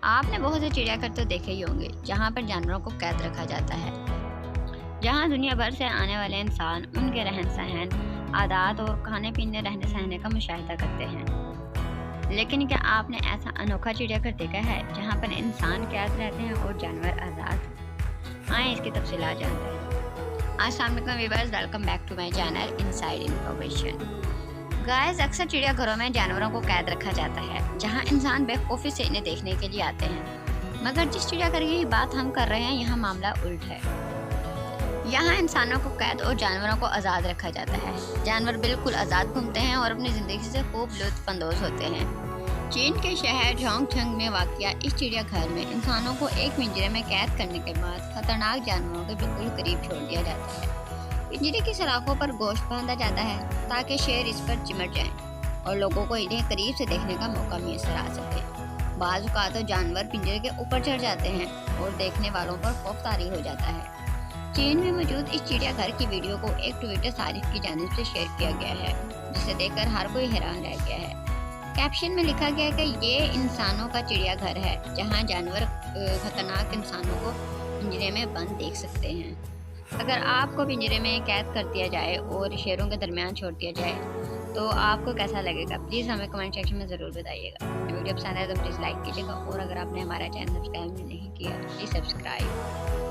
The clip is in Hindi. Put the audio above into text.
आपने बहुत से चिड़ियाघर तो देखे ही होंगे जहाँ पर जानवरों को कैद रखा जाता है, जहाँ दुनिया भर से आने वाले इंसान उनके रहन सहन, आदात और खाने पीने रहने सहने का मुशाहिदा करते हैं। लेकिन क्या आपने ऐसा अनोखा चिड़ियाघर देखा है जहाँ पर इंसान कैद रहते हैं और जानवर आज़ाद? आए इसकी तफसीलात जानते हैं। अस्सलाम वालेकुम viewers, welcome back to my channel inside information. Guys, अक्सर चिड़ियाघरों में जानवरों को कैद रखा जाता है जहां इंसान बेखौफी से इन्हें देखने के लिए आते हैं। मगर जिस चिड़ियाघर की बात हम कर रहे हैं, यहाँ मामला उल्ट है। यहाँ इंसानों को कैद और जानवरों को आज़ाद रखा जाता है। जानवर बिल्कुल आज़ाद घूमते हैं और अपनी ज़िंदगी से खूब लुत्फ़अंदोज़ होते हैं। चीन के शहर झोंगझंग में वाक़िया इस चिड़ियाघर में इंसानों को एक पिंजरे में कैद करने के बाद खतरनाक जानवरों के बिल्कुल करीब छोड़ दिया जाता है। पिंजरे की सलाखों पर गोश्त बांधा जाता है ताकि शेर इस पर चिमट जाएं और लोगों को इन्हें करीब से देखने का मौका मैसर आ सके। बाज़ औक़ात तो जानवर पिंजरे के ऊपर चढ़ जाते हैं और देखने वालों पर खौफ तारी हो जाता है। चीन में मौजूद इस चिड़ियाघर की वीडियो को एक ट्विटर साजिश की जानिब से शेयर किया गया है, जिसे देखकर हर कोई हैरान रह गया है। कैप्शन में लिखा गया कि ये इंसानों का चिड़ियाघर है जहाँ जानवर खतरनाक इंसानों को पिंजरे में बंद देख सकते हैं। अगर आपको पिंजरे में कैद कर दिया जाए और शेरों के दरमियान छोड़ दिया जाए तो आपको कैसा लगेगा? प्लीज़ हमें कमेंट सेक्शन में ज़रूर बताइएगा। वीडियो पसंद आए तो प्लीज़ लाइक कीजिएगा और अगर आपने हमारा चैनल सब्सक्राइब नहीं किया तो प्लीज़ सब्सक्राइब।